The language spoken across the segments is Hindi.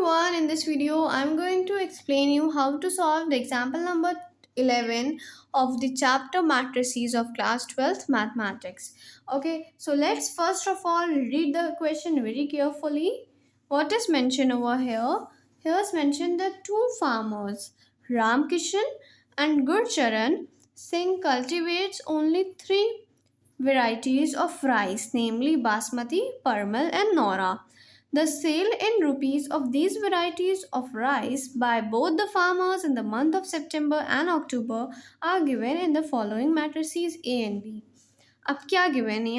everyone, in this video I'm going to explain you how to solve the example number 11 of the chapter matrices of class 12th mathematics. Okay, so let's first of all read the question very carefully. What is mentioned over here? Here is mentioned that two farmers, Ram Kishan and Gurcharan Singh, cultivates only three varieties of rice, namely Basmati, Parmal, and Nora. The sale in rupees of these varieties of rice by both the farmers in the month of September and October are given in the following matrices A and B. अब क्या गिवन है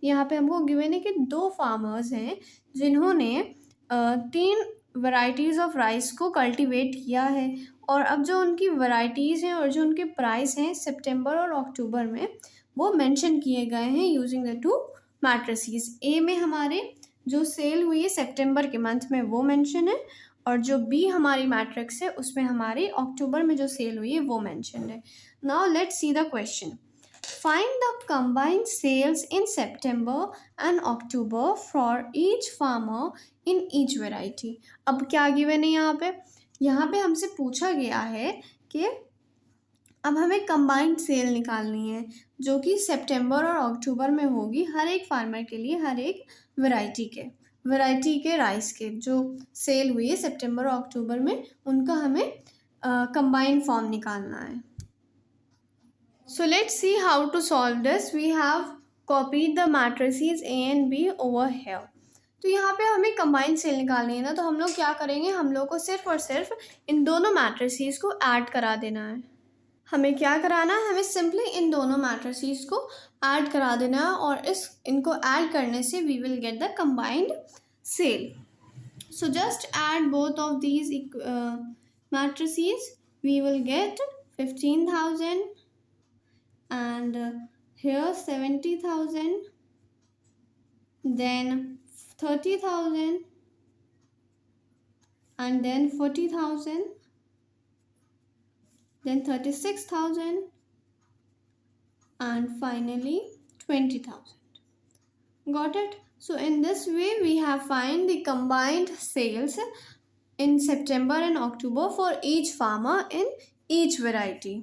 यहाँ पे हमको गिवन है कि दो फार्मर्स हैं जिन्होंने तीन वैरायटीज़ ऑफ राइस को कल्टीवेट किया है और अब जो उनकी वैरायटीज़ हैं और जो उनके प्राइस हैं सितंबर और अक्टूबर में वो मेंशन किए गए हैं यूजिंग द टू मैट्रिसेस। ए में हमारे जो सेल हुई है सितंबर के मंथ में वो मेंशन है और जो बी हमारी मैट्रिक्स है उसमें हमारी अक्टूबर में जो सेल हुई है वो मेंशन है। Now let's see the question. Find the combined sales in September and October for each farmer in each variety. अब क्या गिवन है यहाँ पे हमसे पूछा गया है कि अब हमें कंबाइंड सेल निकालनी है जो कि सितंबर और अक्टूबर में होगी हर एक फार्मर के लिए, हर एक वैरायटी के राइस के जो सेल हुई है सितंबर और अक्टूबर में उनका हमें कंबाइंड फॉर्म निकालना है। So let's see how to solve this. We have copied the matrices A and B over here. तो यहाँ पे हमें कंबाइंड सेल निकालनी है ना, तो हम लोग क्या करेंगे, हम लोग को सिर्फ और सिर्फ इन दोनों मैट्रिसेस को ऐड करा देना है। हमें क्या कराना है, हमें सिंपली इन दोनों मैट्रिसेस को ऐड करा देना है और इनको ऐड करने से we will get the combined cell. So just add both of these matrices, we will get 15,000 and here 70,000, then 30,000, and then 40,000, then 36,000, and finally 20,000. Got it? So in this way we have find the combined sales in September and October for each farmer in each variety.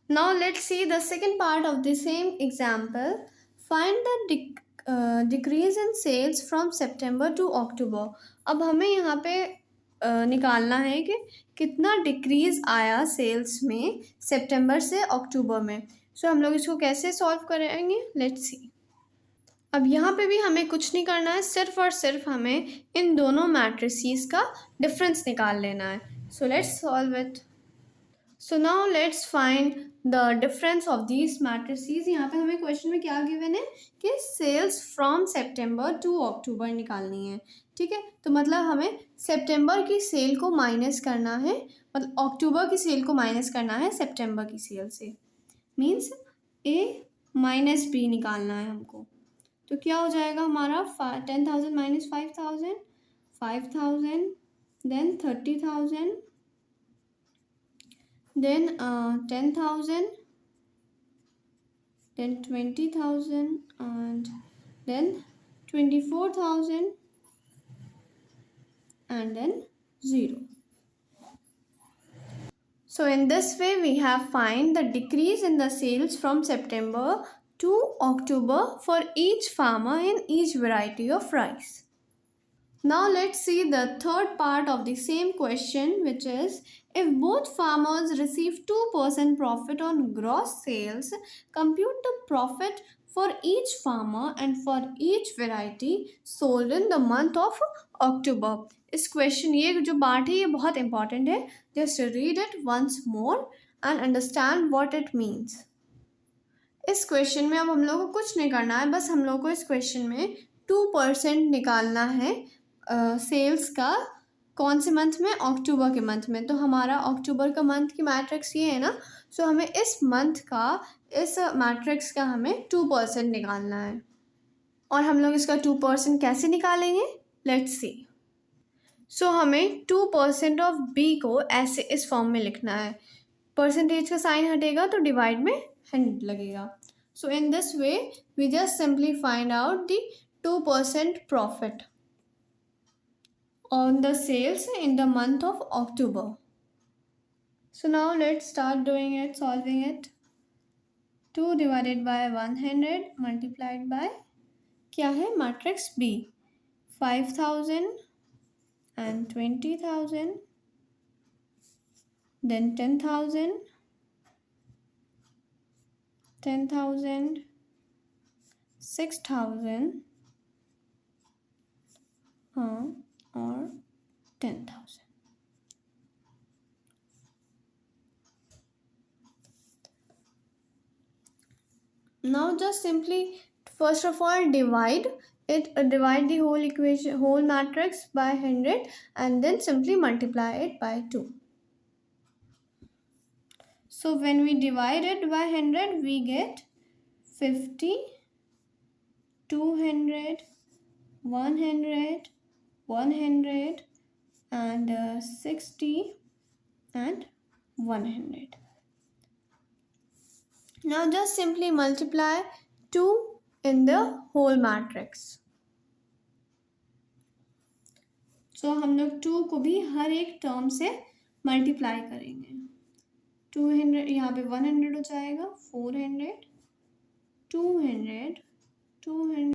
Now let's see the second part of the same example. Find the decrease in sales from September to October. अब हमें यहाँ पे निकालना है कि कितना डिक्रीज आया सेल्स में सितंबर से अक्टूबर में। सो हम लोग इसको कैसे सॉल्व करेंगे, लेट्स सी। अब यहाँ पे भी हमें कुछ नहीं करना है, सिर्फ और सिर्फ हमें इन दोनों मैट्रिसेस का डिफरेंस निकाल लेना है। So let's solve it. So now let's find the difference of these matrices. यहाँ पे हमें क्वेश्चन में क्या गिवन है कि सेल्स फ्रॉम सितंबर टू अक्टूबर निकालनी है। ठीक है, तो मतलब हमें सितंबर की सेल को माइनस करना है, मतलब अक्टूबर की सेल को माइनस करना है सितंबर की सेल से, मीन्स ए माइनस बी निकालना है हमको। तो क्या हो जाएगा हमारा 10,000 minus 5,000, 5,000, then 30,000, then 10,000, then 20,000, and then 24,000, and then 0. So in this way we have find the decrease in the sales from September to October for each farmer in each variety of rice. Now let's see the third part of the same question, which is if both farmers receive 2% profit on gross sales, compute the profit for each farmer and for each variety sold in the month of October. इस क्वेश्चन ये जो पार्ट है ये बहुत इंपॉर्टेंट है, just read it once more and understand what it means. इस क्वेश्चन में अब हम लोग को कुछ नहीं करना है, बस हम लोग को इस क्वेश्चन में 2% निकालना है सेल्स का। कौन से मंथ में, अक्टूबर के मंथ में। तो हमारा अक्टूबर का मंथ की मैट्रिक्स ये है ना, सो हमें इस मंथ का, इस मैट्रिक्स का हमें 2% निकालना है। और हम लोग इसका 2% कैसे निकालेंगे, लेट्स सी। सो हमें 2% ऑफ बी को ऐसे इस फॉर्म में लिखना है, परसेंटेज का साइन हटेगा तो डिवाइड में 100 लगेगा। So in this way we just simply find out the 2% profit on the sales in the month of October. So now let's start doing it, solving it. 2 divided by 100 multiplied by क्या है matrix B 5000 and 20,000, then 10,000, 10,000, 6,000, or 10,000. Now just simply first of all divide it, divide the whole equation, whole matrix by 100, and then simply multiply it by 2. So when we divide it by 100, we get 50, 200, 100, 100, and 60, and 100. Now just simply multiply 2 in the whole matrix. So हम लोग 2 को भी हर एक टर्म से मल्टीप्लाई करेंगे. 200 यहाँ पे 100 हो जाएगा, 400, 200, 200.